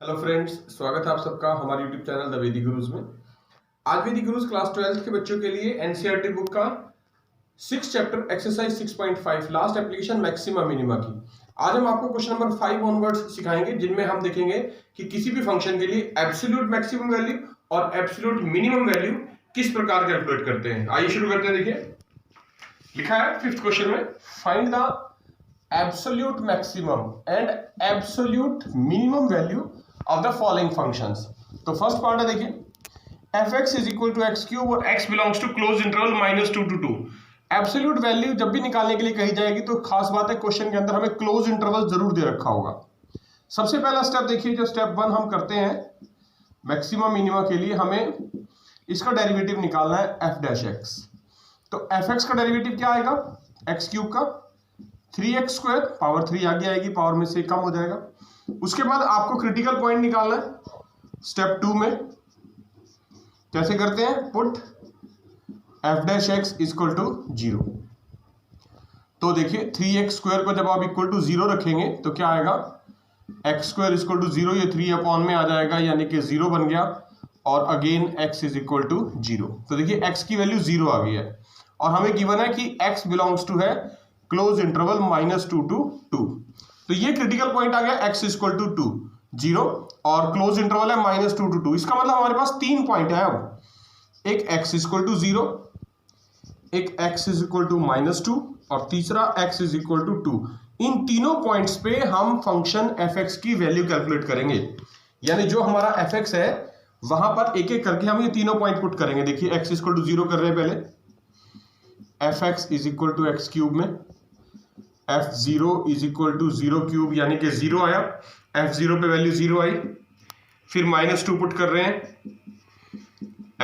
Hello friends, स्वागत है आप सबका हमारे यूट्यूब चैनल द वैदिक गुरुज में। आज वैदिक गुरुज क्लास 12th के बच्चों के लिए एनसीईआरटी बुक का 6 chapter exercise 6.5 last application maxima minima की आज हम आपको क्वेश्चन नंबर 5 ऑनवर्ड्स सिखाएंगे, जिनमें हम देखेंगे कि किसी भी फंक्शन के लिए एब्सोल्यूट मैक्सिमम वैल्यू और एब्सोल्यूट मिनिमम वैल्यू किस प्रकार कैलकुलेट करते हैं। आइए शुरू करते हैं। देखिए लिखा है 5th क्वेश्चन में, find the absolute maximum and absolute minimum value of the following functions. तो फर्स्ट पार्ट है, देखिए f x is equal to x cube और x belongs to close interval -2 to 2। Absolute value जब भी निकालने के लिए कही जाएगी तो खास बात है, क्वेश्चन के अंदर हमें क्लोज इंटरवल जरूर दे रखा होगा। सबसे पहला स्टेप देखिए, जो स्टेप 1 हम करते हैं मैक्सिमम मिनिमा के लिए, हमें इसका डेरिवेटिव निकालना है एफ डैश एक्स। तो एफ एक्स का डेरिवेटिव क्या आएगा, एक्स क्यूब का 3x² पावर 3 आगे आएगी, पावर में से कम हो जाएगा। उसके बाद आपको क्रिटिकल पॉइंट निकालना है स्टेप 2 में। कैसे करते हैं, put F dash x equal to 0। तो देखिए 3x² को जब आप इक्वल टू 0 रखेंगे तो क्या आएगा, x² इक्वल टू 0, ये 3 अपॉन में आ जाएगा, यानी कि 0 बन गया। और again x is equal to 0। तो देखिए x की वैल्यू 0 आ गई है और हमें गिवन है कि x बिलोंग्स टू है क्लोज इंटरवल -2 to 2। तो ये क्रिटिकल पॉइंट आ गया x इक्वल टू 2 0 और क्लोज इंटरवल है -2 to 2। इसका मतलब हमारे पास 3 पॉइंट है अब, एक x इक्वल टू 0, एक x इक्वल टू -2 और तीसरा x इक्वल टू 2। इन तीनों पॉइंट्स पे हम फंक्शन f(x) की वैल्यू कैलकुलेट करेंगे। यानी जो हमारा f(x) है वहां पर एक एक करके हम ये तीनों पॉइंट पुट करेंगे। देखिए x इक्वल टू 0 कर रहे हैं पहले, f(x) is equal to x cube में f(0) is equal to 0 cube, यानी कि 0 आया, f(0) पे वैल्यू 0 आई। फिर -2 पुट कर रहे हैं,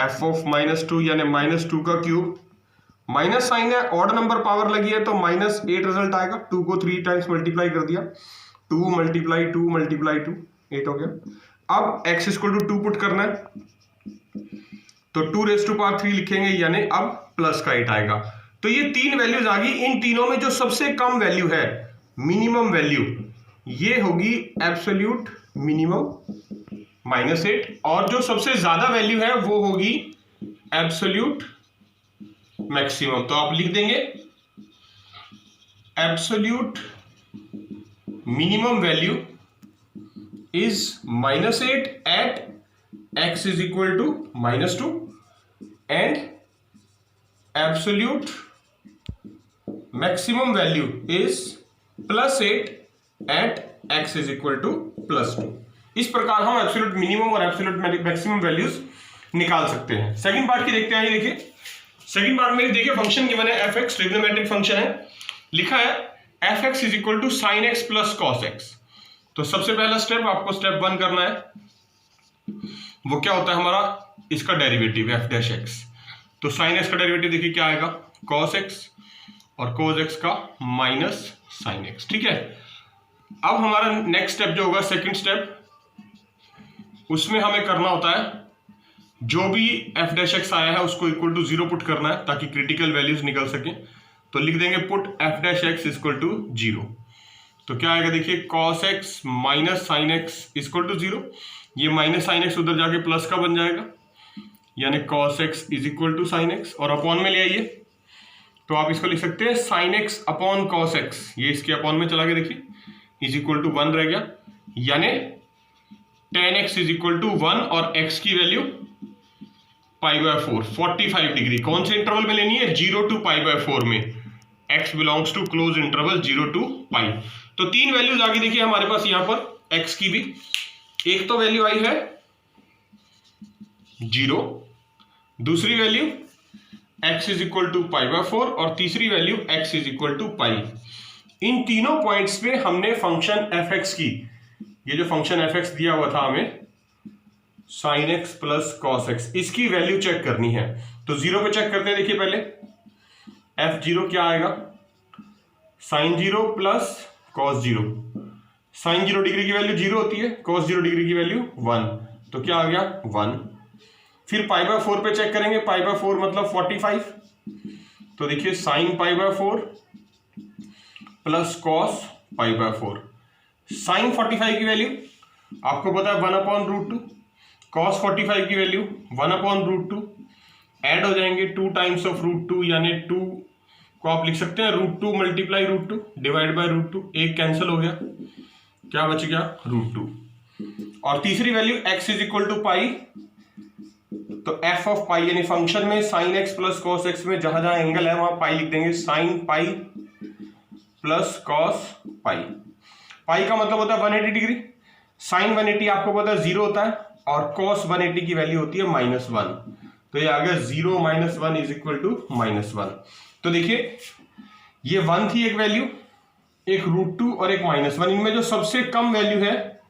f ऑफ -2 यानी -2 का क्यूब, माइनस साइन है, ऑड नंबर पावर लगी है तो -8 रिजल्ट आएगा। 2 को 3 टाइम्स मल्टीप्लाई कर दिया, 2 × 2 × 2 8 हो गया। अब x इक्वल टू 2 पुट करना है तो 2⁻³ लिखेंगे, यानी अब प्लस का 8 आएगा। तो ये 3 वैल्यूज आ गई। इन तीनों में जो सबसे कम वैल्यू है, मिनिमम वैल्यू, ये होगी एब्सोल्यूट मिनिमम -8, और जो सबसे ज्यादा वैल्यू है वो होगी एब्सोल्यूट मैक्सिमम। तो आप लिख देंगे absolute minimum value is -8 at x is equal to -2 and absolute maximum value is +8 at x is equal to +2। इस प्रकार हम एब्सोल्यूट मिनिमम और एब्सोल्यूट मैक्सिमम वैल्यूज निकाल सकते हैं। सेकंड पार्ट की देखते हैं। देखिए सेकंड पार्ट में देखिए फंक्शन गिवन है f(x), ट्रिग्नोमेट्रिक फंक्शन है। लिखा है f(x) is equal to sin x plus cos x। तो सबसे पहला स्टेप आपको स्टेप 1 करना है, वो क्या होता है हमारा, इसका डेरिवेटिव f डैश x। तो sin x का डेरिवेटिव देखिए क्या आएगा, cos x, और cos x का माइनस sin x। ठीक है, अब हमारा नेक्स्ट स्टेप जो होगा, सेकंड स्टेप, उसमें हमें करना होता है जो भी f डैश x आया है उसको इक्वल टू 0 पुट करना है ताकि क्रिटिकल वैल्यूज निकल सके। तो लिख देंगे put f dash x equal to 0। तो क्या आएगा, देखिए cos x minus sin x equal to 0। ये माइनस sin x उधर जाके प्लस का बन जाएगा, यानी cos x is equal to sin x, और अपॉन में ले आइए तो आप इसको लिख सकते हैं sin x upon cos x। ये इसके अपॉन में चला गया, देखिए इज इक्वल टू 1 रह गया, यानी tan x is equal to 1 और x की वैल्यू π/4 45 डिग्री। कौन से इंटरवल में लेनी है, 0 to π/4 में, x belongs to close interval 0 to π। तो 3 वैल्यूज आ गई देखिए हमारे पास यहां पर x की भी। एक तो वैल्यू आई है 0, दूसरी value x is equal to π/4 और तीसरी value x is equal to π। इन तीनों पॉइंट्स पे हमने फंक्शन f(x) की, ये जो फंक्शन f(x) दिया हुआ था हमें sin x plus cos x, इसकी वैल्यू चेक करनी है। तो 0 पे चेक करते हैं। देखिए पहले f(0) क्या आएगा, sin 0 plus cos 0। sin 0 degree की वैल्यू 0 होती है, cos 0 डिग्री की वैल्यू 1, तो क्या आ गया 1। फिर π/4 पे चेक करेंगे, π/4 मतलब 45। तो देखिए sin π/4 प्लस cos π/4, sin 45 की वैल्यू आपको पता है 1/√2, cos 45 की वैल्यू 1/√2, ऐड हो जाएंगे 2 टाइम्स ऑफ √2, यानी 2 को आप लिख सकते हैं √2 मल्टीप्लाई √2 डिवाइड बाय √2, एक कैंसिल हो गया, क्या बच गया √2। और तीसरी value x is equal to pi, तो f ऑफ पाई यानी फंक्शन में sine x plus cos x में जहां जहां एंगल है वहां पाई लिख देंगे, sine pi plus cos pi. Pi का मतलब होता है 180 डिग्री, साइन 180 आपको पता है 0 होता है, और कॉस 180 की वैल्यू होती है -1, तो ये आ गया 0 - 1 इज इक्वल टू -1। तो देखिए ये 1 थी एक वैल्यू, एक √2 और एक -1, इनमें जो सबसे कम वैल्यू है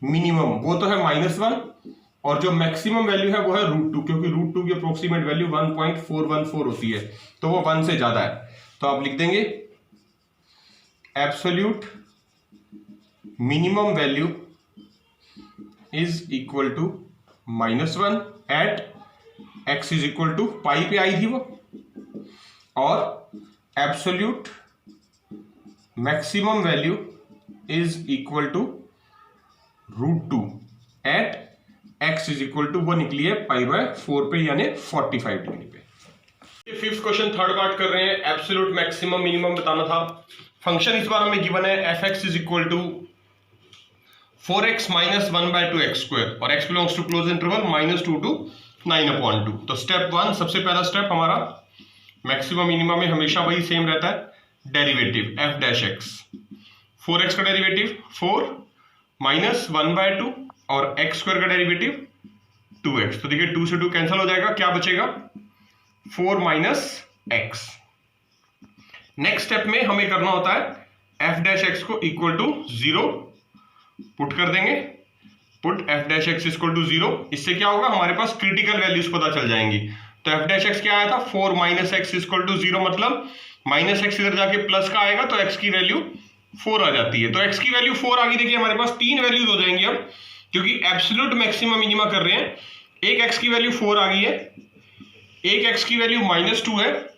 मिनिमम वो तो है -1, और जो मैक्सिमम वैल्यू है वो है √2, क्योंकि √2 की अप्रोक्सीमेट वैल्यू 1.414 होती है, तो वो 1 से ज्यादा है। तो आप लिख देंगे absolute minimum value is equal to -1 at x is equal to pi पे आई थी वो, और absolute maximum value is equal to √2 at x is equal to वो निकली है π/4 पे, यानी 45 डिग्री पे। फिफ्थ क्वेश्चन थर्ड पार्ट कर रहे हैं, एब्सोल्यूट मैक्सिमम मिनिमम बताना था। फंक्शन इस बार हमें गिवन है f(x) is equal to 4x - 1/2x², और x belongs to close interval -2 to 9/2। तो स्टेप 1, सबसे पहला स्टेप हमारा मैक्सिमम मिनिमम में हमेशा वही सेम रहता है, डेरिवेटिव f'(x), 4x का डेरिवेटिव 4 - 1/2 और x² का डेरिवेटिव 2x। तो देखिए 2 से 2 कैंसिल हो जाएगा, क्या बचेगा 4 - x। नेक्स्ट स्टेप में हमें करना होता है f'(x) को इक्वल टू 0 पुट कर देंगे, पुट f'(x) इक्वल टू 0। इससे क्या होगा, हमारे पास क्रिटिकल वैल्यूज पता चल जाएंगी। तो f'(x) क्या आया था 4 - x इक्वल टू 0, मतलब -x इधर जाके प्लस का आएगा तो x की वैल्यू 4 आ जाती है। तो x की वैल्यू 4 आ गई। देखिए हमारे पास 3 वैल्यूज हो जाएंगी अब, क्योंकि एब्सोल्यूट मैक्सिमम मिनिमा कर रहे हैं। एक x की वैल्यू 4 आ गई है, एक x की वैल्यू -2 है,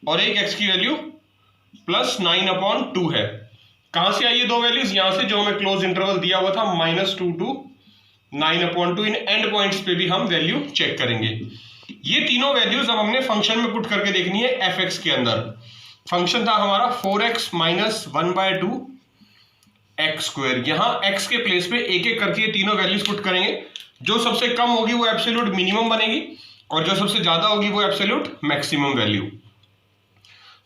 और एक x की वैल्यू +9/2 है। कहां से आई ये दो वैल्यूज, यहां से जो हमें क्लोज इंटरवल दिया हुआ था -2 to 9/2। इन एंड पॉइंट्स पे भी हम वैल्यू चेक करेंगे। ये तीनों वैल्यूज अब हमने फंक्शन में पुट करके देखनी है f(x) के अंदर। फंक्शन था हमारा 4x - 1/2 x²। यहां x के प्लेस पे एक एक करके ये तीनों वैल्यूज पुट करेंगे। जो सबसे कम होगी वो एब्सोल्यूट मिनिमम बनेगी, और जो सबसे ज्यादा होगी वो एब्सोल्यूट मैक्सिमम वैल्यू।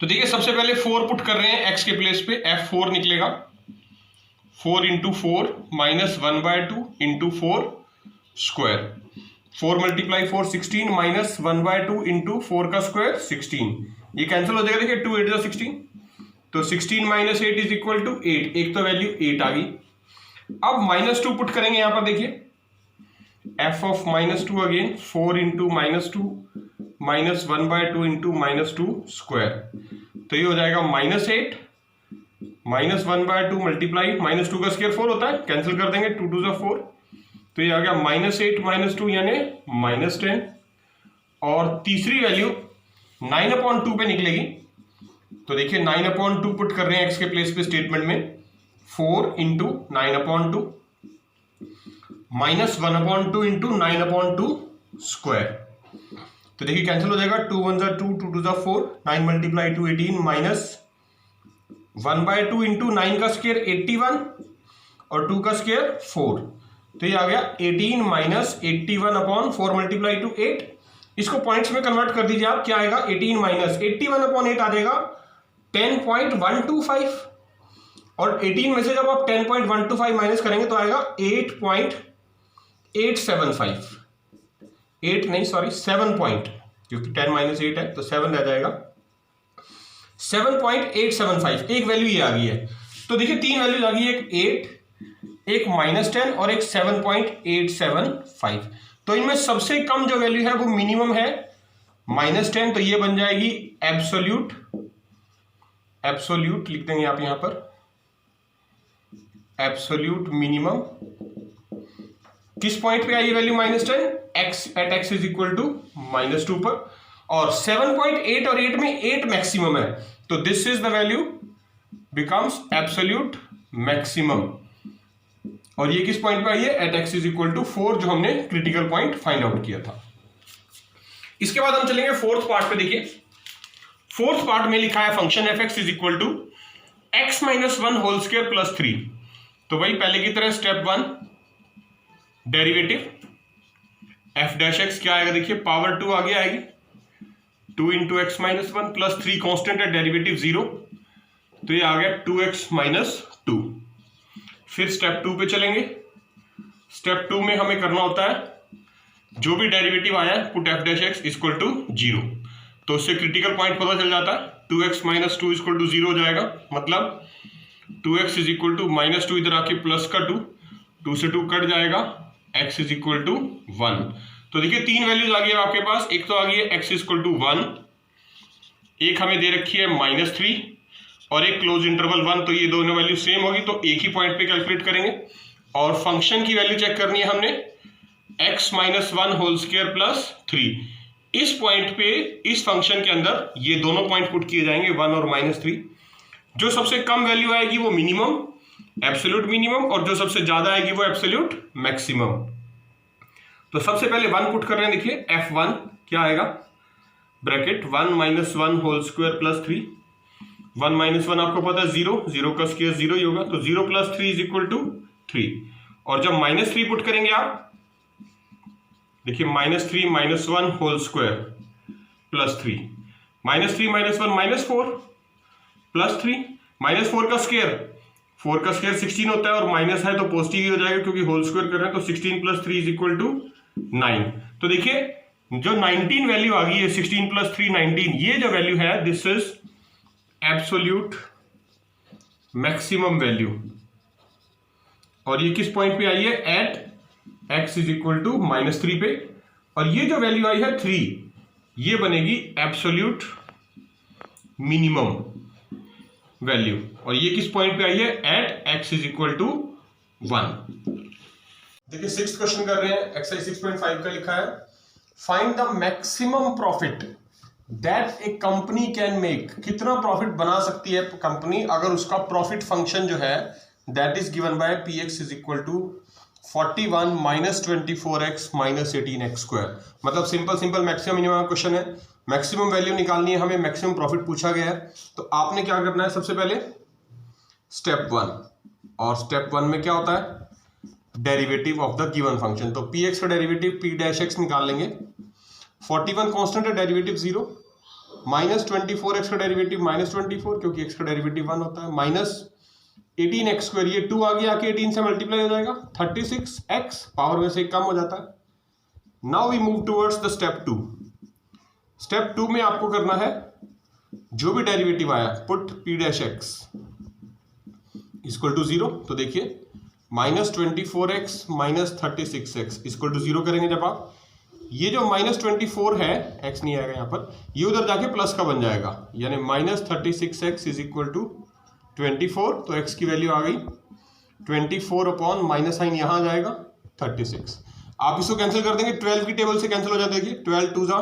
तो देखिए सबसे पहले 4 पुट कर रहे हैं x के प्लेस पे, f4 निकलेगा 4 × 4 - 1/2 × 4 स्क्वायर। 4 × 4 16 - 1/2 × 4 का स्क्वायर 16, ये कैंसिल हो जाएगा। देखिए 2 8 = 16, तो 16 - 8 इज इक्वल टू 8, एक तो वैल्यू 8 आ गई। अब -2 पुट करेंगे यहां पर, देखिए f ऑफ -2 अगेन 4 × -2 - 1/2 × -2 स्क्वायर, तो ये हो जाएगा -8 - 1/2 मल्टीप्लाई -2 का स्क्वायर 4 होता है, कैंसिल कर देंगे 2 2 = 4, तो ये आ गया -8 - 2 यानी -10। और तीसरी वैल्यू 9/2 पे निकलेगी। तो देखिए 9/2 पुट कर रहे हैं x के प्लेस पे स्टेटमेंट में, 4 × 9/2 -1/2 × 9/2 स्क्वायर। तो देखिए कैंसिल हो जाएगा, 2 1 = 2 2 2 = 4, 9 × 2 18 -1/2 × 9 का स्क्वायर 81 और 2 का स्क्वायर 4, तो ये आ गया 18 - 81/4 × 2 8। इसको पॉइंट्स में कन्वर्ट कर दीजिए आप, क्या आएगा 18 - 81/8 आ जाएगा 10.125, और 18 में से जब आप 10.125 माइनस करेंगे तो आएगा 8.875, 8 नहीं सॉरी 7 पॉइंट, क्योंकि 10 - 8 है तो 7 रह जाएगा, 7.875। एक वैल्यू ये आ गई है। तो देखिए 3 वैल्यूज आ गई, एक 8, एक -10 और एक 7.875। तो इनमें सबसे कम जो वैल्यू है वो मिनिमम है -10, तो ये बन जाएगी एब्सोल्यूट, एब्सोल्यूट लिख देंगे आप यहां पर, एब्सोल्यूट मिनिमम किस पॉइंट पे आई value -10, x at x is equal to -2 पर, और 7.8 और 8 में 8 मैक्सिमम है, तो this is the value becomes absolute maximum. और ये किस पॉइंट पे आई है, at x is equal to 4, जो हमने क्रिटिकल पॉइंट फाइंड आउट किया था। इसके बाद हम चलेंगे फोर्थ पार्ट पे। देखिए फोर्थ पार्ट में लिखा है function f x is equal to x minus 1 whole square plus 3। तो भाई पहले की तरह step 1 derivative f dash x क्या आएगा, देखिए पावर 2 आगे आएगी, 2 into x minus 1 plus 3 constant है, डेरिवेटिव 0, तो ये आ गया 2x माइनस 2। फिर स्टेप 2 पे चलेंगे। स्टेप 2 में हमें करना होता है जो भी डेरिवेटिव आया है put F dash x equal to 0, तो उससे क्रिटिकल पॉइंट पता चल जाता है, 2x माइनस 2 इक्वल टू 0 हो जाएगा, मतलब 2x is equal to minus 2 इधर आके प्लस का 2 से 2 कट जाएगा, x इज इक्वल टू 1। तो देखिए 3 वैल्यूज आ गई है आपके पास, एक तो आ गई है x इक्वल टू 1, एक हमें दे रखी है माइनस 3 और एक क्लोज इंटरवल 1, तो ये दोनों वैल्यू सेम होगी, तो एक ही पॉइंट पे कैलकुलेट करेंगे। और फंक्शन की वैल्यू चेक करनी है हमने, x minus 1 whole square plus 3। इस पॉइंट पे इस फंक्शन के अंदर ये दोनों पॉइंट पुट किए जाएंगे, 1 और माइनस 3। जो सबसे कम वैल्यू आएगी वो मिनिमम, एब्सोल्यूट मिनिमम, और जो सबसे ज्यादा आएगी वो एब्सोल्यूट मैक्सिमम। तो सबसे पहले 1 पुट कर रहे हैं, देखिए f1 क्या आएगा, bracket 1 minus 1 whole square plus 3। 1 minus 1 आपको पता है 0, 0 का स्क्वायर 0 ही होगा, तो 0 प्लस 3 इज इक्वल टू 3। और जब माइनस 3 पुट करेंगे आप, देखिए minus 3 minus 1 whole square plus 3, minus 3 minus 1 minus 4 plus 3, minus 4 का स्क्वायर 16 होता है, और माइनस है तो पॉजिटिव ही हो जाएगा क्योंकि होल स्क्वायर कर रहे हैं, तो 16 प्लस 3 इज इक्वल टू 9। तो देखिए जो 19 वैल्यू आ गई है, 16 प्लस 3 19, ये जो वैल्यू है this is absolute maximum value, और ये किस पॉइंट पे आई है, at x is equal to minus 3 पे। और ये जो वैल्यू आई है 3, ये बनेगी एब्सोल्यूट मिनिमम वैल्यू, और ये किस पॉइंट पे आई है, at x is equal to 1। देखिए 6th क्वेश्चन कर रहे हैं, एक्सरसाइज 6.5 का लिखा है, find the maximum profit that A company can make. कितना प्रॉफिट बना सकती है कंपनी अगर उसका प्रॉफिट फंक्शन जो है that is given by p x is equal to 41 minus 24x minus 18x square. मतलब सिंपल मैक्सिमम मिनिमम क्वेश्चन है, मैक्सिमम वैल्यू निकालनी है हमें, मैक्सिमम प्रॉफिट पूछा गया है। तो आपने क्या करना है, सबसे पहले स्टेप 1, और स्टेप 1 में क्या होता है, derivative of the given function. तो पी एक्स का डेरिवेटिव पी डैश एक्स निकाल लेंगे, 41 कॉन्स्टेंट है, डेरिवेटिव 0, माइनस 24x का डेरिवेटिव माइनस 24 क्योंकि x का डेरिवेटिव 1 होता है, माइनस 18x स्क्वायर, ये 2 आगे आके 18 से मल्टीप्लाई हो जाएगा, 36x पावर में से कम हो जाता है। Now we move towards the step 2। Step 2 में आपको करना है जो भी डेरिवेटिव आया put p dash x equal to 0। तो देखिए minus 24x minus 36x equal to 0 करेंगे जब आप, ये जो माइनस 24 है, x नहीं आएगा यहाँ पर, ये उधर जाके प्लस का बन जाएगा, यानी minus 36x is equal to 24, तो x की वैल्यू आ गई 24 अपॉन माइनस साइन यहाँ जाएगा 36। आप इसको कैंसिल कर देंगे, 12 की टेबल से कैंसिल हो जाता है, देखिए 12 2 जा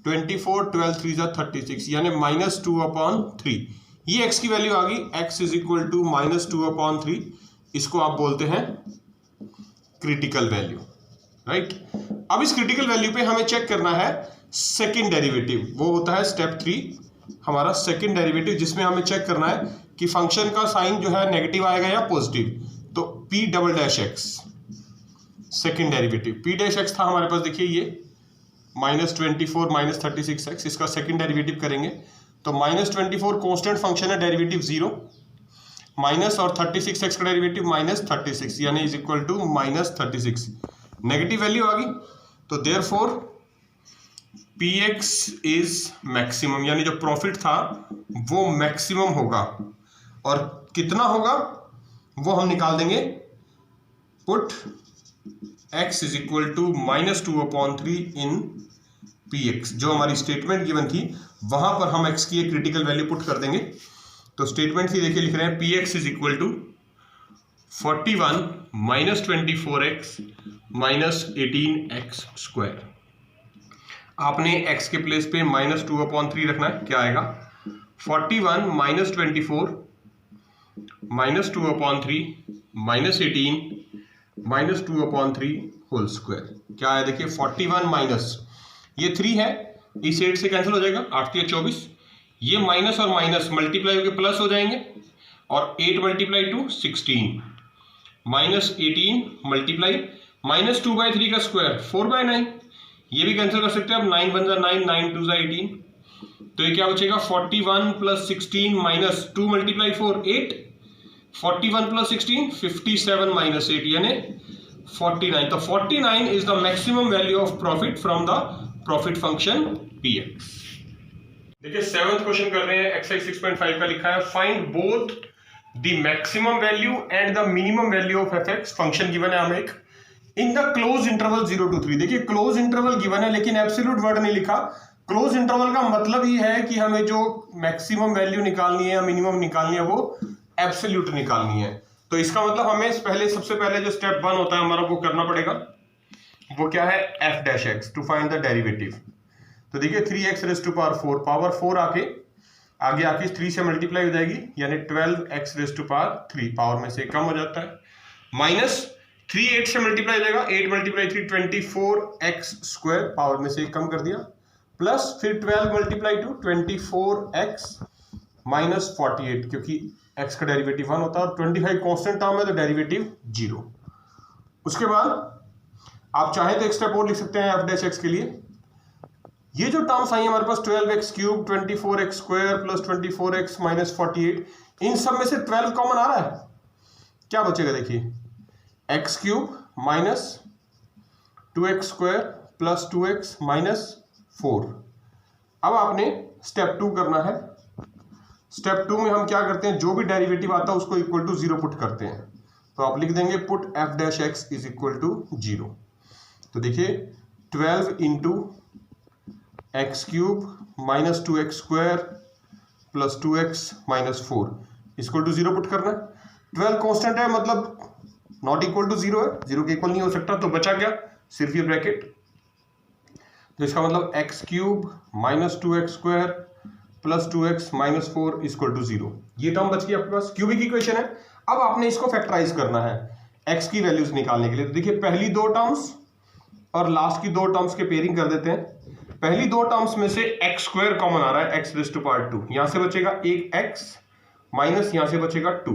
24, 12 3 जा 36, यानी माइनस 2 अपॉन 3। ये x की वैल्यू आ गई, x is equal to minus 2 upon 3। इसको आप बोलते हैं क्रिटिकल वैल्यू, राइट। अब इस क्रिटिकल वैल्यू पे हमें चेक करना है सेकेंड डेरिवेटिव, वो होता है स्टेप 3 हमारा सेकेंड डेरिवेटिव, जिसमें हमें चेक करना है कि फंक्शन का साइन जो है नेगेटिव आएगा या पॉजिटिव। तो p double dash x second derivative, p dash x था हमारे पास, देखिए ये माइनस 24 माइनस 36x, इसका सेकेंड डेरिवेटिव करेंगे तो माइनस 24 कॉन्स्टेंट फंक्शन है, डेरिवेटिव 0, माइनस और 36x का डेरिवेटिव माइनस 36, यानी is equal to minus 36। Negative value आ गई, तो देयरफॉर px इज मैक्सिमम, यानी जो प्रॉफिट था वो मैक्सिमम होगा, और कितना होगा वो हम निकाल देंगे, put x is equal to minus 2 upon 3 in px। जो हमारी स्टेटमेंट गिवन थी वहां पर हम x की एक क्रिटिकल वैल्यू पुट कर देंगे। तो स्टेटमेंट थी, देखिए लिख रहे हैं px is equal to 41 minus 24x minus 18x square. आपने x के प्लेस पे माइनस 2 अपॉन 3 रखना है, क्या आएगा 41 माइनस 24 -2/3 -18 -2/3 होल स्क्वायर क्या है देखिए 41 माइनस ये 3 है, इस 8 से कैंसिल हो जाएगा, 8 3 24, ये माइनस और माइनस मल्टीप्लाई होकर प्लस हो जाएंगे और 8 × 2 16 -18 मल्टीप्लाई -2/3 का स्क्वायर 4/9, ये भी कैंसिल कर सकते हैं आप, 9 1 9 9 2 18, तो ये क्या बचेगा 41 + 16 - 2 × 4 8, 41 + 16 57 - 8 यानी 49। तो 49 is the maximum value of profit from the profit function px। देखिए 7th क्वेश्चन कर रहे हैं, एक्सरसाइज 6.5 का लिखा है find both the maximum value and the minimum value of fx। Function given है हमें एक इन द क्लोज इंटरवल 0 to 3। देखिए क्लोज इंटरवल गिवन है लेकिन एब्सोल्यूट वर्ड नहीं लिखा। क्लोज इंटरवल का मतलब ही है कि हमें जो मैक्सिमम वैल्यू निकालनी है या मिनिमम निकालनी है वो एब्सोल्यूट निकालनी है। तो इसका मतलब हमें सबसे पहले जो स्टेप 1 होता है हमारा वो करना पड़ेगा, वो क्या है f' to find the derivative. तो देखिए 3x⁴ पावर 4 आगे आके 3 से मल्टीप्लाई हो जाएगी यानी 12x⁻³ पावर में से कम हो जाता है, माइनस 3 8 से मल्टीप्लाई हो जाएगा, 8 × 3 24x² पावर में से कम कर दिया, प्लस फिर 12 × 2 24x - 48 क्योंकि x का डेरिवेटिव 1 होता है और 25 कांस्टेंट टर्म है तो डेरिवेटिव 0। उसके बाद आप चाहें तो एक स्टेप और लिख सकते हैं f' के लिए। ये जो टर्म्स आई हमारे पास 12x³ 24x² + 24x - 48, इन सब में से 12 कॉमन आ रहा है, क्या बचेगा देखिए x³ - 2x² + 2x - 4। अब आपने स्टेप 2 करना है। स्टेप 2 में हम क्या करते हैं, जो भी डेरिवेटिव आता है उसको इक्वल टू 0 पुट करते हैं। तो आप लिख देंगे put f' is equal to 0। तो देखिए 12 × x³ - 2x² + 2x - 4 equal to 0 put करना है। 12 कांस्टेंट है मतलब नॉट इक्वल टू 0 है, 0 के इक्वल नहीं हो सकता, तो बचा क्या सिर्फ ये ब्रैकेट। तो इसका मतलब x³ - 2x² + 2x - 4 equal to 0। ये टर्म बच गई आपके पास, क्यूबिक इक्वेशन है। अब आपने इसको फैक्टराइज करना है x की वैल्यूज निकालने के लिए। तो देखिए पहली 2 टर्म्स और लास्ट की 2 टर्म्स के पेयरिंग कर देते हैं। पहली 2 टर्म्स में से x² कॉमन आ रहा है, x⁻², यहां से बचेगा एक x माइनस यहां से बचेगा 2,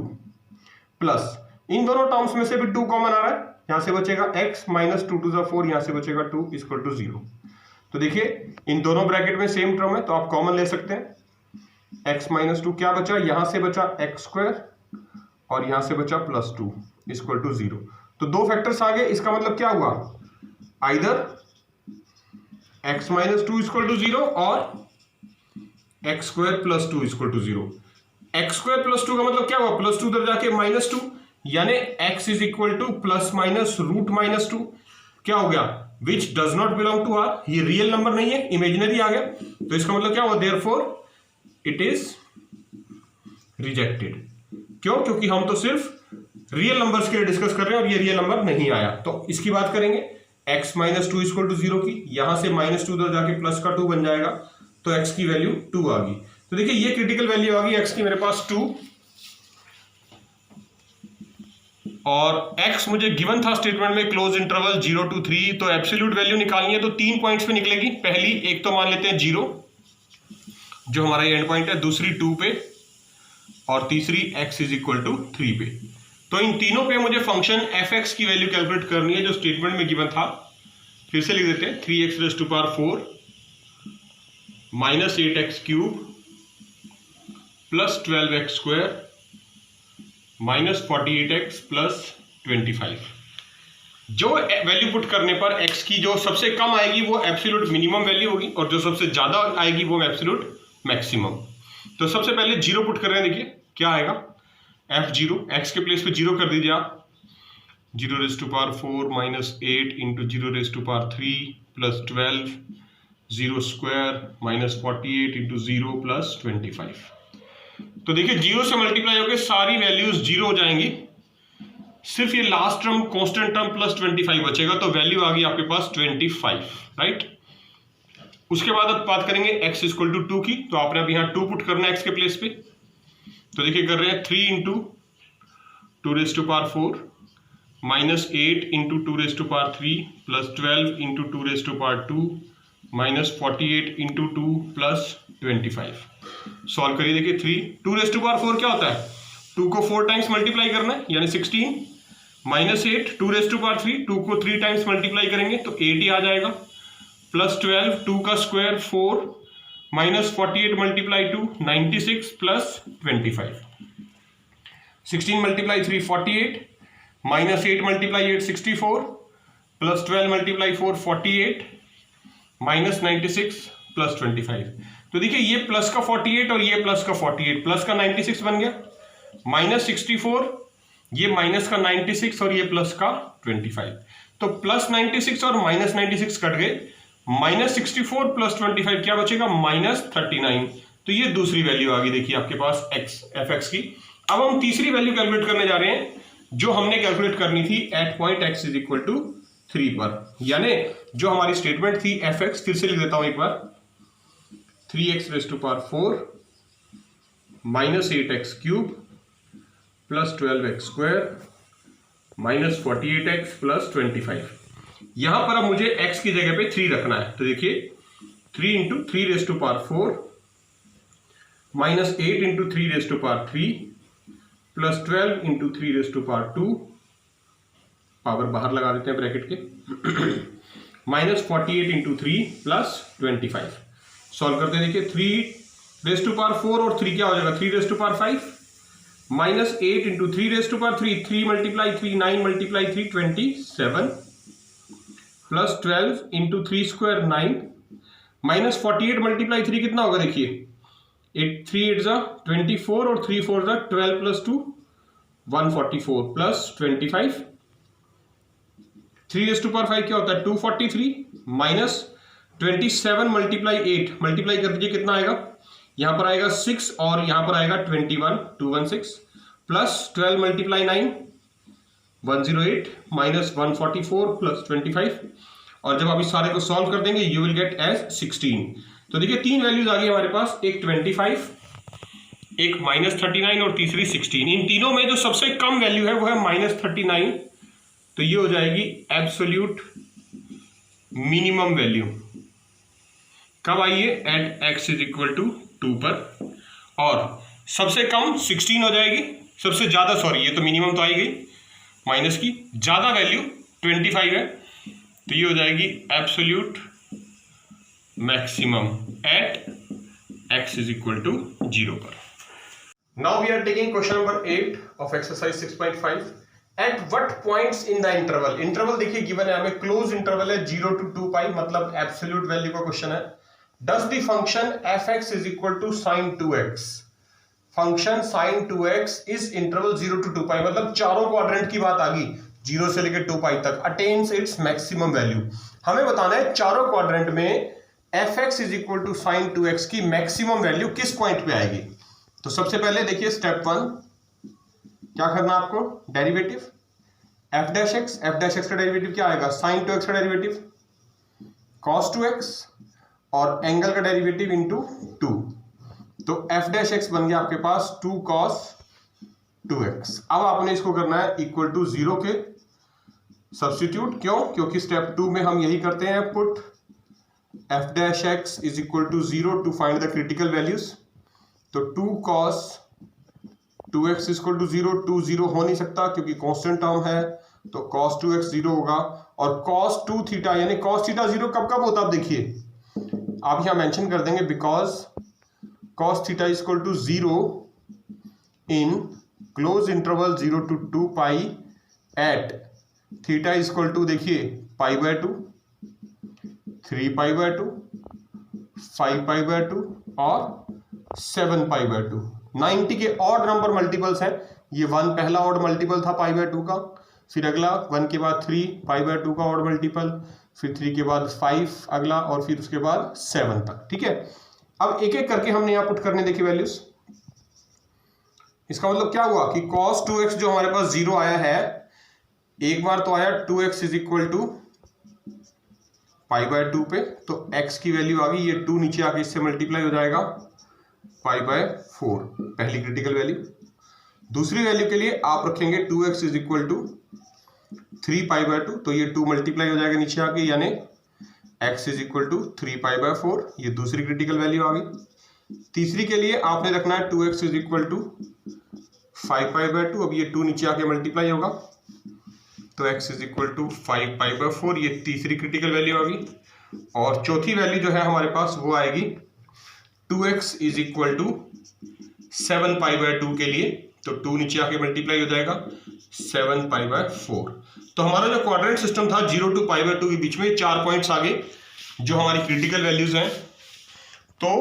प्लस इन दोनों टर्म्स में से भी 2 कॉमन आ रहा है, यहां से बचेगा x - 2 × 4, यहां से बचेगा 2 इक्वल टू 0। तो देखिए इन दोनों ब्रैकेट में सेम टर्म है तो आप कॉमन ले सकते हैं। x - 2 क्या बचा, यहां से बचा x² और यहां से बचा +2 इक्वल टू 0। तो 2 फैक्टर्स आ गए, इसका मतलब क्या हुआ, आइदर x - 2 इक्वल टू 0 और x² + 2 इक्वल टू 0। x² + 2 का मतलब क्या हुआ, +2 उधर जाके -2 यानी x इज इक्वल टू ±√-2। क्या हो गया, which does not belong to R, ये रियल नंबर नहीं है, इमेजिनरी आ गया। तो इसका मतलब क्या हुआ, देयरफॉर इट इज रिजेक्टेड। क्यों, क्योंकि हम तो सिर्फ रियल नंबर्स के लिए डिस्कस कर रहे हैं और ये रियल नंबर नहीं आया। तो इसकी बात करेंगे x - 2 इक्वल टू 0 की, यहां से -2 उधर जाके प्लस का 2 बन जाएगा, तो x की वैल्यू 2 आ गई। तो देखिए ये क्रिटिकल वैल्यू आ गई x की मेरे पास 2, और x मुझे गिवन था स्टेटमेंट में क्लोज इंटरवल 0 to 3, तो एब्सोल्यूट वैल्यू निकालनी है तो 3 पॉइंट्स पे निकलेगी। पहली एक तो मान लेते हैं 0 जो हमारा एंड पॉइंट है, दूसरी 2 पे और तीसरी x इज इक्वल टू 3 पे। तो इन तीनों पे मुझे फंक्शन f(x) की वैल्यू कैलकुलेट करनी है जो स्टेटमेंट में गिवन था। फिर से लिख देते हैं 3x⁻4 -8x³ + 12x² -48x + 25। जो वैल्यू पुट करने पर x की जो सबसे कम आएगी वो एब्सोल्यूट मिनिमम वैल्यू होगी और जो सबसे ज्यादा आएगी वो एब्सोल्यूट मैक्सिमम। तो सबसे पहले 0 पुट कर रहे हैं, देखिए क्या आएगा, f0 x के प्लेस पे 0 कर दीजिए आप, 0⁻4 - 8 × 0⁻3 + 12 0² - 48 × 0 + 25। तो देखिए 0 से मल्टीप्लाई होकर सारी वैल्यूज 0 हो जाएंगी, सिर्फ ये लास्ट टर्म कांस्टेंट टर्म +25 बचेगा, तो वैल्यू आ गई आपके पास 25, राइट। उसके बाद अब बात करेंगे x = 2 की, तो आपने अब यहाँ 2 पुट करना है x के प्लेस पे। तो देखिए कर रहे हैं 3 into 2⁴ minus 8 into 2⁻³ plus 12 into 2⁻² minus 48 into 2 plus 25। Solve करिए, देखिए 2⁴ क्या होता है, 2 को 4 टाइम्स मल्टीप्लाई करना है यानी 16, माइनस 8 2⁻³, 2 को 3 टाइम्स मल्टीप्लाई करेंगे तो 8 ही आ जाएगा, प्लस 12 2 का square 4 minus 48 multiply 2 96 plus 25। 16 multiply 3 48 minus 8 multiply 8 64 plus 12 multiply 4 48 minus 96 plus 25। तो देखिए ये प्लस का 48 और ये प्लस का 48, प्लस का 96 बन गया, माइनस 64, ये माइनस का 96 और ये प्लस का 25। तो प्लस 96 और माइनस 96 कट गए, माइनस 64 प्लस 25 क्या बचेगा, माइनस 39। तो ये दूसरी वैल्यू आ गई देखिए आपके पास एफ एक्स की। अब हम तीसरी वैल्यू कैलकुलेट करने जा रहे हैं जो हमने कैलकुलेट करनी थी at point x is equal to 3 पर, यानी जो हमारी स्टेटमेंट थी एफ एक्स, फिर से लिख देता हूं एक बार, 3x⁴ minus 8x³ plus 12x² minus 48x plus 25। यहां पर अब मुझे x की जगह पे 3 रखना है, तो देखिए 3 into 3⁴ minus 8 into 3⁵ plus 12 into 3⁵2, power बाहर लगा देते हैं ब्रैकेट के, माइनस 48 इंटू 3 प्लस 25। सॉल्व करते हैं, देखिए 3⁴ और 3 क्या हो जाएगा, 3⁵5 minus 8 into 3⁵3, 3 multiply 3 9 multiply 3 27 plus 12 into 3 square 9 minus 48 multiply 3 कितना होगा, देखिए 3 8 24 और 3 4 12 प्लस 2 144 प्लस 25। 3⁵5 क्या होता है, 243 माइनस 27 मल्टीप्लाई 8 मल्टीप्लाई कर दीजिए, कितना आएगा, यहां पर आएगा 6 और यहां पर आएगा 21 216 प्लस 12 मल्टीप्लाई 9 108 माइनस 144 प्लस 25। और जब आप इस सारे को सॉल्व कर देंगे यू विल गेट एज 16। तो देखिए 3 वैल्यूज आ गई हमारे पास, एक 25, एक माइनस 39 और तीसरी 16। इन तीनों में जो सबसे कम वैल्यू है वो है माइनस 39, तो ये हो जाएगी एब्सोल्यूट मिनिमम वैल्यू। कब आई है, at x is equal to 2 पर, और सबसे कम 16 हो जाएगी, सबसे ज्यादा, सॉरी ये तो मिनिमम तो आई गई माइनस की, ज्यादा वैल्यू 25 है, तो ये हो जाएगी absolute maximum at x is equal to 0 पर। Now we are taking question number 8 of exercise 6.5। At what points in the interval, interval देखिए गिवन है हमें, क्लोज इंटरवल है 0 to 2π, मतलब एब्सोल्यूट वैल्यू का क्वेश्चन है। Does the function f x is equal to sine 2x, function sine 2x is interval 0 to 2π, मतलब चारों quadrant की बात आ गई 0 से लेकर 2π तक, अटेन्स इट्स मैक्सिमम वैल्यू। हमें बताना है चारों क्वाड्रेंट में f x is equal to sine 2x की मैक्सिमम वैल्यू किस पॉइंट पे आएगी। तो सबसे पहले देखिए स्टेप 1, क्या करना आपको, डेरिवेटिव एफ डैश एक्स का डेरिवेटिव क्या आएगा, साइन 2x का डेरिवेटिव cos 2x और एंगल का डेरिवेटिव इंटू 2, तो एफ डैश एक्स बन गया आपके पास 2 cos 2x। अब आपने इसको करना है इक्वल टू 0 के सब्स्टिट्यूट, क्यों, क्योंकि स्टेप 2 में हम यही करते हैं, put F dash x is equal to 0 to find the critical values. तो 2 cos 2x इक्वल टू 0, 2 0 हो नहीं सकता क्योंकि कांस्टेंट टर्म है, तो cos 2x 0 होगा, और cos 2 थीटा यानी cos थीटा 0 कब कब होता है, आप देखिए आप यहां मेंशन कर देंगे, because cos theta equal to 0 in close interval 0 to 2π at theta equal to, देखिए π/2 3π/2 5π/2 और 7π/2। 90 के ऑड नंबर मल्टीपल्स हैं, ये 1 पहला ऑड मल्टीपल था π/2 का, फिर अगला 1 के बाद 3 π/2 का ऑड मल्टीपल, फिर 3 के बाद 5 अगला, और फिर उसके बाद 7 तक, ठीक है। अब एक एक करके हमने यहां पुट करने देखी वैल्यूज। इसका मतलब क्या हुआ कि cos 2x जो हमारे पास 0 आया है, एक बार तो आया 2x इज इक्वल टू π/2 पे, तो x की वैल्यू आ गई, ये 2 नीचे आके इससे मल्टीप्लाई हो जाएगा, पाई बाय 4, पहली क्रिटिकल वैल्यू। दूसरी वैल्यू के लिए आप रखेंगे 2x is equal to 3 pi by 2, तो ये 2 मल्टीप्लाई हो जाएगा नीचे आके, यानी x is equal to 3 pi by 4, ये दूसरी क्रिटिकल वैल्यू आ गई। तीसरी के लिए आपने रखना है 2x is equal to 5 pi by 2, अब ये 2 नीचे आके मल्टीप्लाई होगा, तो x is equal to 5 pi by 4, ये तीसरी क्रिटिकल वैल्यू आ गई। और चौथी वैल्यू जो है हमारे पास वो आएगी 2x is equal to 7 pi by 2 के लिए, तो 2 नीचे आके मल्टीप्लाई हो जाएगा 7 पाई बाय 4। तो हमारा जो क्वाड्रेंट सिस्टम था 0 टू पाई बाय 2 के बीच में 4 पॉइंट्स आ गए जो हमारी क्रिटिकल वैल्यूज हैं। तो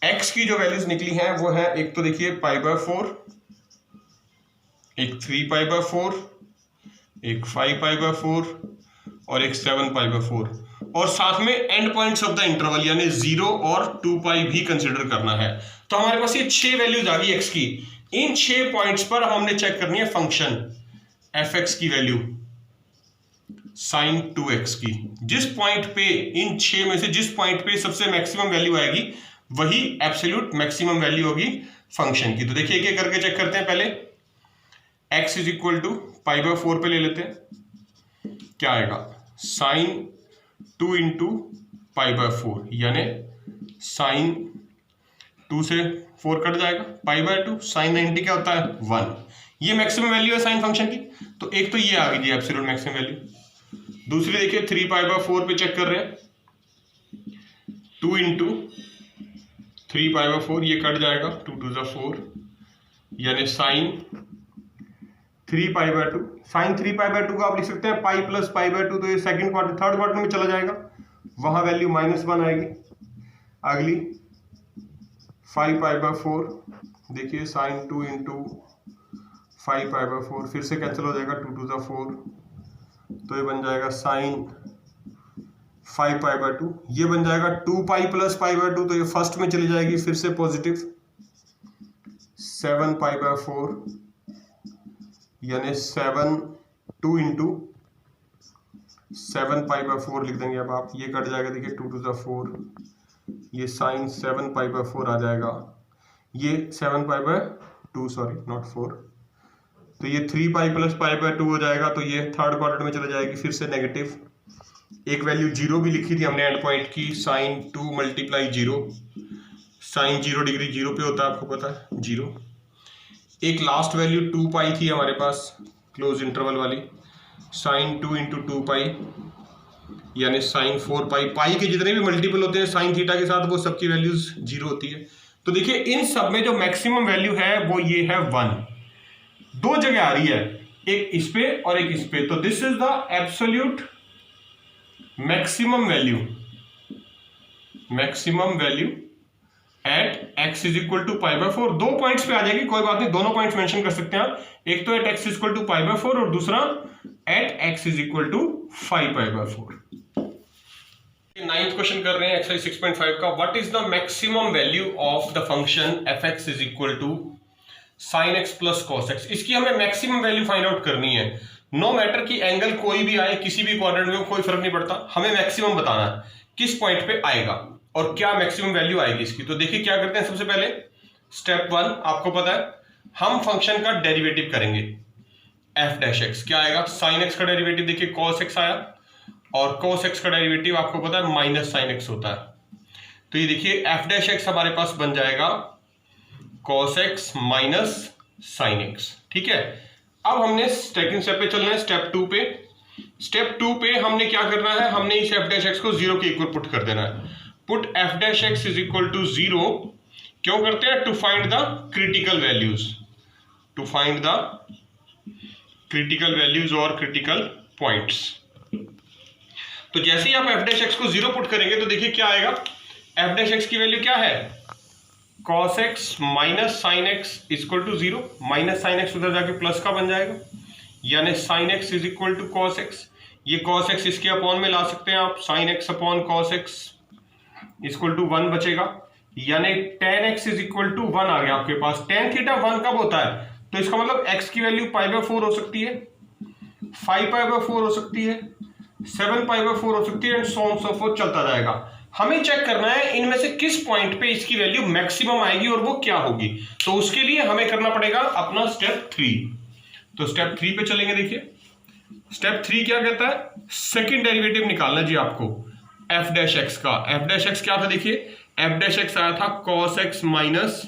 x की जो वैल्यूज निकली हैं वो है, एक तो देखिए पाई बाय 4, एक 3 पाई बाय 4, एक 5 पाई बाय 4 और एक 7 पाई बाय 4, और साथ में and points of the interval यानी 0 और 2 पाई भी कंसिडर करना है। तो हमारे पास ये 6 वैल्यूज आ गई x की। इन 6 पॉइंट्स पर हमने चेक करनी है फंक्शन fx की वैल्यू sin 2x की। जिस पॉइंट पे, इन 6 में से जिस पॉइंट पे सबसे मैक्सिमम वैल्यू आएगी वही एब्सोल्यूट मैक्सिमम वैल्यू होगी फंक्शन की। तो देखिए एक एक करके चेक करते हैं। पहले x is equal to pi by 4 पे ले लेते हैं, क्या आएगा sin 2 इंटू पाई बाय 4, यानी sin 2 से 4 कट जाएगा, पाई बाय 2, sin 90 क्या होता है 1, ये मैक्सिमम वैल्यू है साइन फंक्शन की। तो एक तो ये आ गई जी एब्सोल्यूट मैक्सिमम वैल्यू। दूसरी देखिए 3 पाई बाय 4 पे चेक कर रहे हैं, 2 इंटू 3 पाई बाय 4, ये कट जाएगा 2 टू 4, यानी sine 3 pi by 2। Sine 3 pi by 2 का आप लिख सकते हैं पाई प्लस पाई बाय 2, तो ये सेकंड क्वार्टर थर्ड क्वार्टर में चला जाएगा, वहां वैल्यू -1 आएगी। अगली 5 पाई बाय 4, देखिए साइन 2 इंटू 5 पाई बाय 4, फिर से कैंसिल हो जाएगा 2 टू 4, तो ये बन जाएगा साइन 5 पाई बाय 2, ये बन जाएगा 2 पाई प्लस पाई बाय 2, तो ये फर्स्ट में चली जाएगी, फिर से पॉजिटिव 7 पाई बाय 4, यानी 2 इंटू 7 पाई बाय 4 लिख देंगे। अब आप ये कट जाएगा, देखिए 2 टू 4, ये साइन 7 पाई बाय 4 आ जाएगा, ये 7 पाई बाय 2, सॉरी नॉट 4, तो ये 3 पाई प्लस पाई बाय 2 हो जाएगा, तो ये थर्ड क्वाड्रेंट में चला जाएगी, फिर से नेगेटिव। एक वैल्यू 0 भी लिखी थी हमने एंड पॉइंट की, साइन 2 मल्टीप्लाई 0, साइन 0 डिग्री 0 पे होता है, आपको पता है 0। एक लास्ट वैल्यू 2 पाई थी हमारे पास क्लोज इंटरवल वाली, साइन 2 इंटू 2 पाई, यानी साइन 4 पाई। पाई के जितने भी मल्टीपल होते हैं साइन थीटा के साथ वो सबकी वैल्यूज 0 होती है। तो देखिए इन सब में जो मैक्सिमम वैल्यू है वो ये है 1, दो जगह आ रही है, एक इस पे और एक इस पे, तो this is the absolute maximum value, maximum value at x is equal to pi by 4। 2 points पे आ जाएगी, कोई बात नहीं, दोनों पॉइंट्स मेंशन कर सकते हैं आप, एक तो at x is equal to pi by 4 और दूसरा at x is equal to 5 pi by 4। 9th question कर रहे हैं एक्सरसाइज 6.5 का, what is the maximum value of the function fx is equal to sin x plus cos x। इसकी हमें maximum value find out करनी है। No matter कि angle कोई भी आए, किसी भी क्वाड्रेंट में कोई फर्क नहीं पड़ता, हमें मैक्सिमम बताना है किस पॉइंट पे आएगा और क्या मैक्सिमम वैल्यू आएगी इसकी। तो देखिए क्या करते हैं, सबसे पहले स्टेप 1 आपको पता है, हम फंक्शन का डेरिवेटिव करेंगे f डैश x। क्या आएगा, sin x का डेरिवेटिव देखिए cos x आया, और cos x का डेरिवेटिव आपको पता है माइनस sin x होता है, तो ये देखिए f डैश x हमारे पास बन जाएगा cos x minus sin x। ठीक है, अब हमने सेकंड स्टेप पे चलना है, स्टेप 2 पे। स्टेप 2 पे हमने क्या करना है, हमने इस f डैश x को 0 के इक्वल पुट कर देना है। Put f dash x is equal to 0 क्यों करते हैं, to find the critical values, to find the critical values और क्रिटिकल पॉइंट्स। तो जैसे ही आप f डैश x को 0 पुट करेंगे तो देखिए क्या आएगा, f डैश x की वैल्यू क्या है, cos x minus sine x equal to 0, minus sine x उधर जाके प्लस का बन जाएगा, यानी sine x is equal to cos x। ये cos x इसके अपॉन में ला सकते हैं आप, sine x upon cos x equal to 1 बचेगा, यानी tan x is equal to 1 आ गया आपके पास। tan थीटा 1 कब होता है, तो इसका मतलब x की वैल्यू पाई बाय 4 हो सकती है, 5 पाई बाय 4 हो सकती है, 7 पाई बाय 4 हो सकती है, and so on so fourth चलता जाएगा। हमें चेक करना है इनमें से किस पॉइंट पे इसकी वैल्यू मैक्सिमम आएगी और वो क्या होगी। तो उसके लिए हमें करना पड़ेगा अपना स्टेप 3। तो स्टेप 3 पे चलेंगे। देखिए स्टेप 3 क्या कहता है, सेकंड डेरिवेटिव निकालना जी आपको एफ डैश एक्स का। एफ डैश एक्स क्या था, देखिए एफ डैश एक्स आया था cos x minus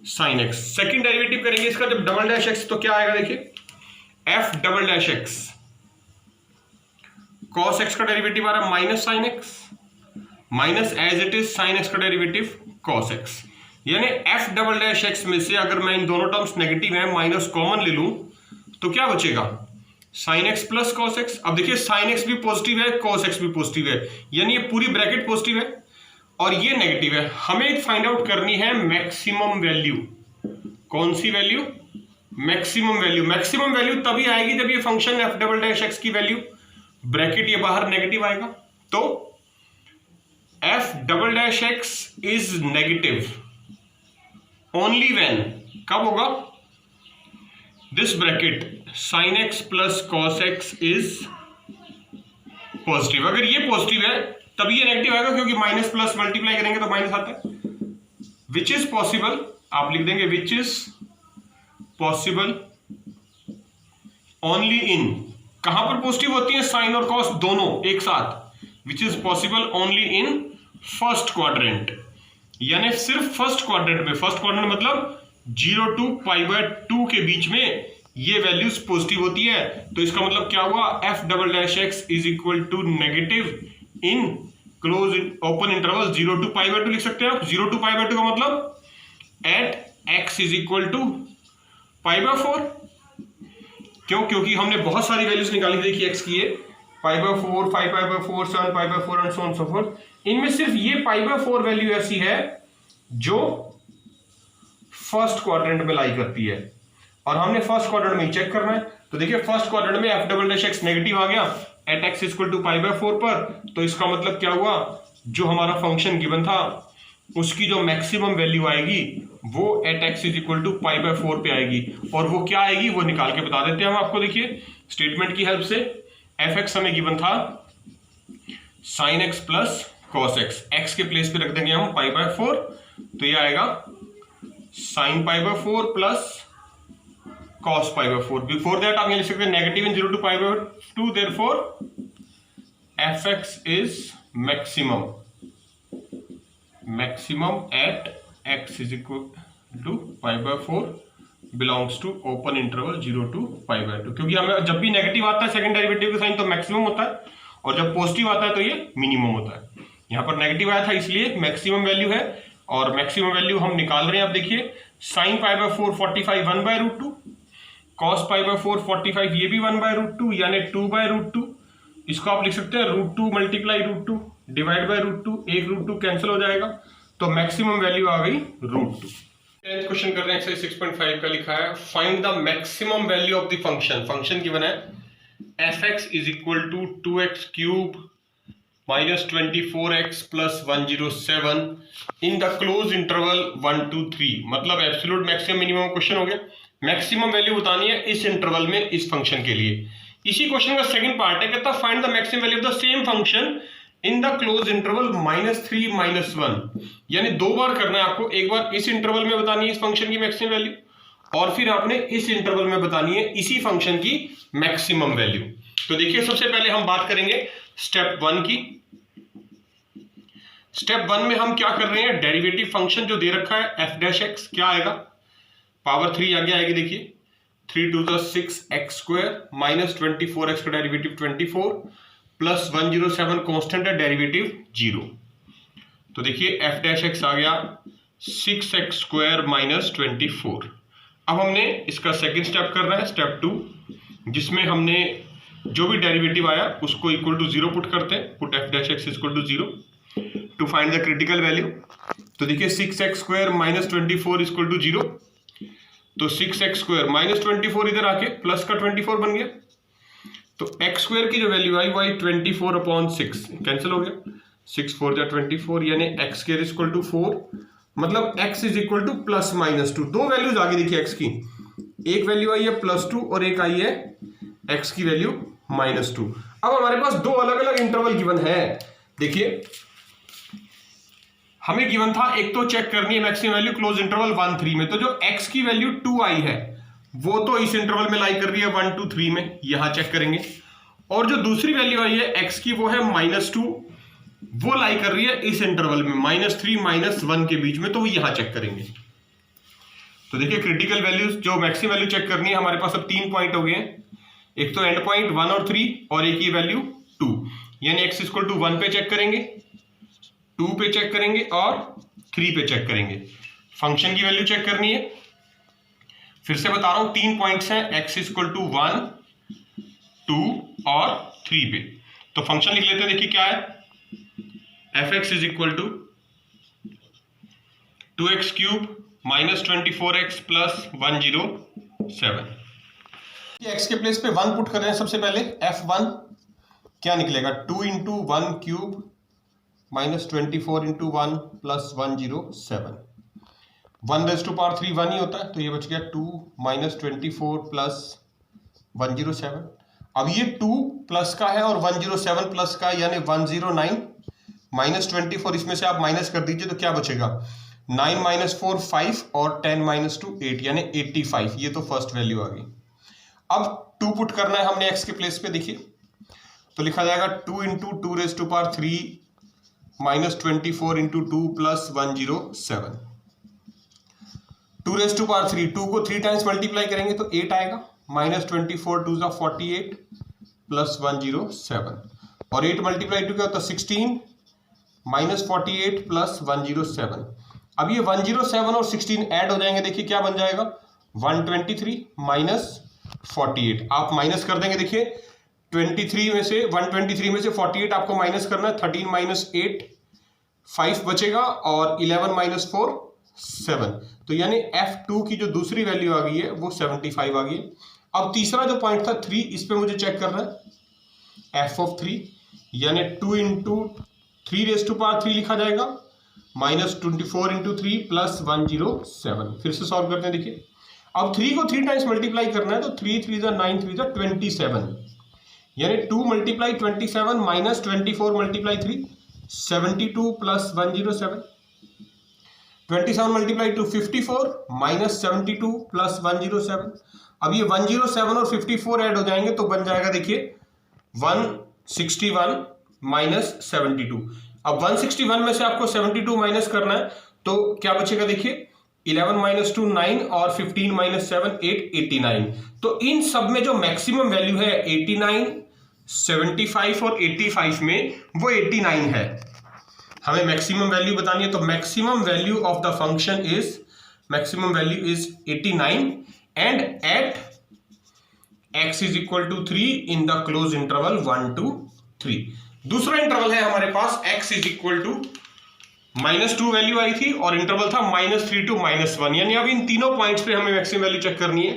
sine x. Second derivative करेंगे इसका जब डबल डैश एक्स, तो क्या आएगा देखिए F double dash x, cos x का डेरिवेटिव आ रहा है minus sine x, minus as it is sine x का डेरिवेटिव कॉस एक्स। यानी एफ डबल डैश एक्स में से अगर मैं इन दोनों टर्म्स नेगेटिव है माइनस कॉमन ले लूं तो क्या बचेगा, sine x plus cos x. अब देखिए साइन एक्स भी पॉजिटिव है, कॉस एक्स भी पॉजिटिव है, यानी ये पूरी ब्रैकेट पॉजिटिव है और ये नेगेटिव है। हमें फाइंड आउट करनी है मैक्सिमम वैल्यू। कौन सी value, maximum value. Maximum value तभी आएगी जब ये function f double dash x की वैल्यू ब्रैकेट ये बाहर नेगेटिव आएगा। तो f double dash x is negative only when, कब होगा, this bracket sine x plus cos x is positive. अगर ये पॉजिटिव है तभी ये नेगेटिव आएगा, क्योंकि माइनस प्लस मल्टीप्लाई करेंगे तो माइनस आता है। विच इज पॉसिबल, आप लिख देंगे which is possible only in, कहां पर पॉजिटिव होती है साइन और कॉस दोनों एक साथ, which is possible only in first quadrant, यानी सिर्फ फर्स्ट क्वाड्रेंट में। फर्स्ट क्वाड्रेंट मतलब 0 to π/2 के बीच में ये वैल्यूज पॉजिटिव होती है। तो इसका मतलब क्या हुआ, F double dash x is equal to negative in close open interval 0 to π/2 लिख सकते हैं आप। 0 to π/2 का मतलब at x is equal to π/4। क्यों, क्योंकि हमने बहुत सारी वैल्यूज निकाली थी देखिए एक्स की, ये π/4, 5π/4, 7π/4 and so on so forth. इनमें सिर्फ ये π/4 वैल्यू ऐसी है जो फर्स्ट क्वाड्रेंट में लाई करती है और हमने फर्स्ट क्वाड्रेंट में ही चेक करना है। तो देखिए फर्स्ट क्वाड्रेंट में f double dash x negative आ गया एट एक्स इक्वल टू π/4 पर। तो इसका मतलब क्या हुआ, जो हमारा फंक्शन गिवन था उसकी जो मैक्सिमम वैल्यू आएगी वो at x is equal to π/4 पे आएगी। और वो क्या आएगी वो निकाल के बता देते हैं हम आपको। देखिए स्टेटमेंट की हेल्प से एफ एक्स हमें गिवन था sine x plus cos x, x के प्लेस पे रख देंगे हम π/4, तो ये आएगा sine π/4 plus cos π/4। Before that आप ये लिख सकते हैं negative in 0 to π/2, therefore f x is maximum, maximum at x is equal to π/4 belongs to open interval 0 to π/2। क्योंकि हमें जब भी नेगेटिव आता है सेकंड डेरिवेटिव का साइन तो मैक्सिमम होता है, और जब पॉजिटिव आता है तो ये मिनिमम होता है। यहाँ पर नेगेटिव आया था इसलिए मैक्सिमम वैल्यू है, और मैक्सिमम वैल्यू हम निकाल रहे हैं। आप देखिए साइन π/4 45 1/√2, कॉस π/4 45 ये भी 1/√2 यानी 2/√2। इसको आप लिख सकते हैं √2 मल्टीप्लाई √2 डिवाइड बाय √2, एक √2 कैंसिल हो जाएगा, तो मैक्सिमम वैल्यू आ गई √2। 10th क्वेश्चन कर रहे हैं एक्सरसाइज 6.5 का। लिखा है find the maximum value of the function. Function given है f x is equal to 2x cube minus 24x plus 107 in the close interval 1 to 3। मतलब एब्सोल्यूट मैक्सिमम मिनिमम क्वेश्चन हो गया। मैक्सिमम वैल्यू बतानी है इस इंटरवल में इस function के लिए। इसी क्वेश्चन का सेकंड पार्ट है, कहता find the maximum value of the same function in the close interval -3 -1। यानी दो बार करना है आपको, एक बार इस इंटरवल में बतानी है इस फंक्शन की मैक्सिमम वैल्यू, और फिर आपने इस इंटरवल में बतानी है इसी फंक्शन की मैक्सिमम वैल्यू। तो देखिए सबसे पहले हम बात करेंगे स्टेप 1 की। स्टेप 1 में हम क्या कर रहे हैं, डेरिवेटिव फंक्शन जो दे रखा है एफ डैश एक्स, क्या आएगा, पावर 3 आगे आएगी। देखिए 3 to the 6 x square minus 24x का डेरिवेटिव 24 प्लस 107 कांस्टेंट है डेरिवेटिव 0। तो देखिए एफ डैश एक्स आ गया 6x स्क्वायर माइनस 24। अब हमने इसका सेकंड स्टेप करना है स्टेप 2, जिसमें हमने जो भी डेरिवेटिव आया उसको इक्वल टू 0 पुट करते हैं। Put F dash x equal to 0 to find the critical value. तो देखिए 6x square minus 24 equal to 0, तो 6x स्क्वायर माइनस 24 इधर आके प्लस का 24 बन गया। तो x स्क्वायर की जो वैल्यू आई वो आई 24/6, कैंसिल हो गया, 6 4 जा 24 यानी x स्क्वायर इक्वल टू 4, मतलब x is equal two plus minus 2। दो वैल्यूज आ गई देखिए x की, एक वैल्यू आई है +2 और एक आई है x की वैल्यू -2। अब हमारे पास दो अलग अलग इंटरवल गिवन है। देखिए हमें गिवन था एक तो चेक करनी है मैक्सिमम वैल्यू क्लोज इंटरवल 1 3 में, तो जो x की वैल्यू 2 आई है वो तो इस इंटरवल में लाई कर रही है 1 2 3 में, यहां चेक करेंगे। और जो दूसरी वैल्यू आई है x की वो है -2, वो लाई कर रही है इस इंटरवल में -3 -1 के बीच में, तो वो यहां चेक करेंगे। तो देखिए क्रिटिकल वैल्यूज जो मैक्सिमम वैल्यू चेक करनी है हमारे पास अब 3 पॉइंट हो गए हैं, एक तो एंड पॉइंट 1 और 3 और एक ही वैल्यू 2, यानी x इक्वल टू 1 पे चेक करेंगे, 2 पे चेक करेंगे और 3 पे चेक करेंगे। फंक्शन की वैल्यू चेक करनी है, फिर से बता रहा हूं 3 पॉइंट्स हैं, x इक्वल टू 1 2 और 3 पे। तो फंक्शन लिख लेते हैं, देखिए क्या है, fx is equal to 2x cube -24x plus 107। x के प्लेस पे 1 पुट कर रहे हैं सबसे पहले, f1 क्या निकलेगा 2 into 1 cube -24 into 1 plus 107। 1 raise to power 3 1 ही होता है, तो ये बच गया 2 -24 प्लस 107। अब ये 2 प्लस का है और 107 प्लस का, यानी 109 -24, इसमें से आप माइनस कर दीजिए तो क्या बचेगा 9 - 4 5 और 10 - 2 8, यानी 85। ये तो फर्स्ट वैल्यू आ गई। अब 2 पुट करना है हमने x के प्लेस पे, देखिए तो लिखा जाएगा 2 into 2 raise to power 3 -24 into 2 plus 107। 2 raise to power 3, 2 को 3 टाइम्स मल्टीप्लाई करेंगे तो 8 आएगा, -24 2 ज़ा 48 प्लस 107, और 8 मल्टीप्लाई 2 क्या होता है 16 -48 प्लस 107। अब ये 107 और 16 ऐड हो जाएंगे, देखिए क्या बन जाएगा 123 माइनस 48। आप माइनस कर देंगे, देखिए 123 में से 48 आपको माइनस करना है, 13 - 8 5 बचेगा और 11 - 4 7, तो यानी f2 की जो दूसरी वैल्यू आ गई है वो 75 आ गई। अब तीसरा जो पॉइंट था 3, इस पे मुझे चेक करना है f of 3, यानी 2 इंटू 3 रेज़ टू पावर 3 लिखा जाएगा, -24 इंटू 3 प्लस 107। फिर से सॉल्व करते हैं, देखिए अब 3 को 3 टाइम्स मल्टीप्लाई करना है, तो 3 3 ज़ा 9 3 ज़ा 27, यानी 2 multiply 27 minus 24 multiply 3 72 plus 107। 27 multiply 2 54 minus 72 plus 107। अब ये 107 और 54 ऐड हो जाएंगे तो बन जाएगा, देखिए 161 माइनस 72। अब 161 में से आपको 72 माइनस करना है, तो क्या बचेगा, देखिए 11 - 2 9 और 15 - 7 8 89। तो इन सब में जो मैक्सिमम वैल्यू है 89 75 और 85 में, वो 89 है। हमें मैक्सिमम वैल्यू बतानी है, तो maximum value of the function is 89 and at x is equal to 3 in the close interval 1 to 3। दूसरा इंटरवल है हमारे पास x is equal to -2 value आई थी और इंटरवल था -3 to -1, यानी अब इन तीनों पॉइंट्स पे हमें मैक्सिमम वैल्यू चेक करनी है।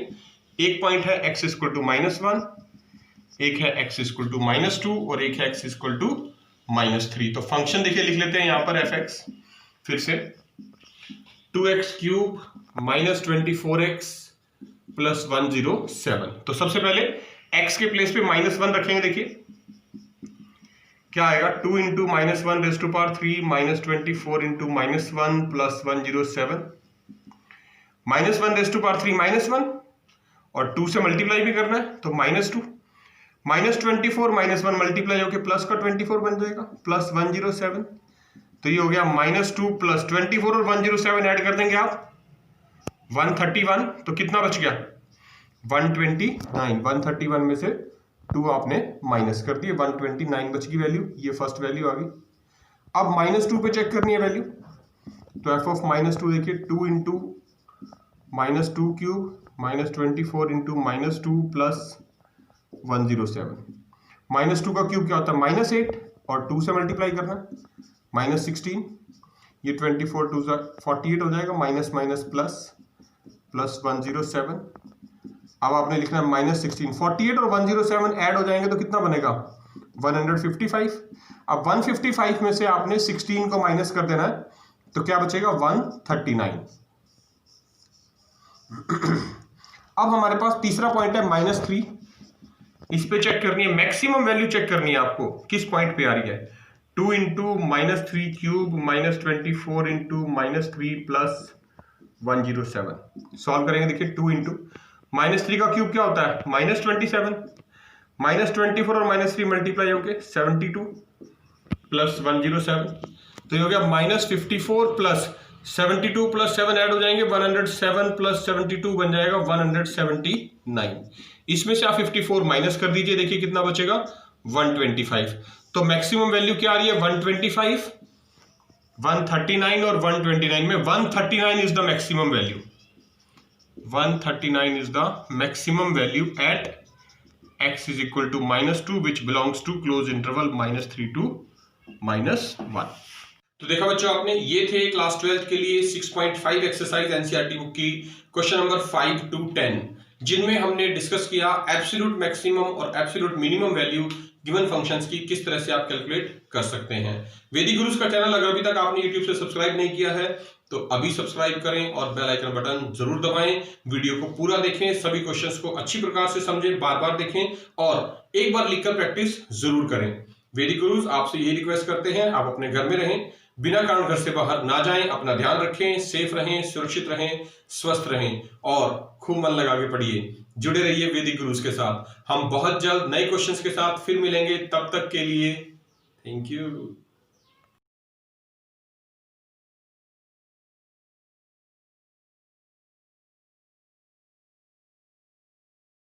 एक पॉइंट है x इक्वल टू -1, एक है x इक्वल टू -2 और एक है x इक्वल टू -3। तो फंक्शन देखिए लिख लेते हैं यहां पर fx, फिर से 2x क्यूब -24x प्लस 107। तो सबसे पहले x के प्लेस पे -1 रखेंगे, देखिए क्या आएगा 2 into -1 raise to power 3 -24 into -1 plus 107। -1 raise to power 3 -1 और 2 से मल्टीप्लाई भी करना है तो -2 -24 -1 मल्टीप्लाई होकर प्लस का 24 बन जाएगा प्लस 107। तो ये हो गया -2 प्लस 24 और 107 ऐड कर देंगे आप 131, तो कितना बच गया 129। 131 में से 2 आपने माइनस कर दिए, 129 बच गई वैल्यू, ये फर्स्ट वैल्यू आ गई। अब -2 पे चेक करनी है वैल्यू, तो f of -2 देखिए 2 इंटू -2 क्यूब -24 इंटू -2 प्लस 107। -2 का क्यूब क्या होता है -8 और 2 से मल्टीप्लाई करना -16, ये 24 2 48 हो जाएगा, माइनस माइनस प्लस 107। अब आपने लिखना है -16। 48 और 107 ऐड हो जाएंगे तो कितना बनेगा 155। अब 155 में से आपने 16 को माइनस कर देना है, तो क्या बचेगा 139। अब हमारे पास तीसरा पॉइंट है -3, इस पे चेक करनी है मैक्सिमम वैल्यू, चेक करनी है आपको किस पॉइंट पे आ रही है। 2 into -3 cube -24 into -3 plus 107। Solve करेंगे, देखिए 2 इंटू -3 का क्यूब क्या होता है -27, -24 और -3 मल्टीप्लाई हो गए 72 प्लस 107, तो ये हो गया -54 प्लस 72 प्लस 7 ऐड हो जाएंगे 107 प्लस 72 बन जाएगा 179। इसमें से आप 54 माइनस कर दीजिए, देखिए कितना बचेगा 125। तो मैक्सिमम वैल्यू क्या आ रही है 125, 139 और 129 में 139 is the maximum value, 139 is the maximum value at x is equal to -2 which belongs to close interval -3 to -1। तो देखा बच्चों आपने, ये थे क्लास 12 के लिए 6.5 एक्सरसाइज एनसीईआरटी बुक की क्वेश्चन नंबर 5 to 10, जिनमें हमने डिस्कस किया एब्सोल्यूट मैक्सिमम और absolute minimum value given functions की किस तरह से आप कैलकुलेट कर सकते हैं। वैदिक गुरुज का चैनल अगर अभी तक आपने यूट्यूब से सब्सक्राइब नहीं किया है तो अभी सब्सक्राइब करें और बेल आइकन बटन जरूर दबाएं। वीडियो को पूरा देखें, सभी क्वेश्चंस को अच्छी प्रकार से समझें, बार बार देखें और एक बार लिखकर प्रैक्टिस जरूर करें। वैदिक गुरुज आपसे यही रिक्वेस्ट करते हैं, आप अपने घर में रहें, बिना कारण घर से बाहर ना जाएं, अपना ध्यान रखें, सेफ रहें, सुरक्षित रहें, स्वस्थ रहें और खूब मन लगा के पढ़िए। जुड़े रहिए वैदिक गुरुज के साथ। हम बहुत जल्द नए क्वेश्चंस के साथ फिर मिलेंगे, तब तक के लिए थैंक यू।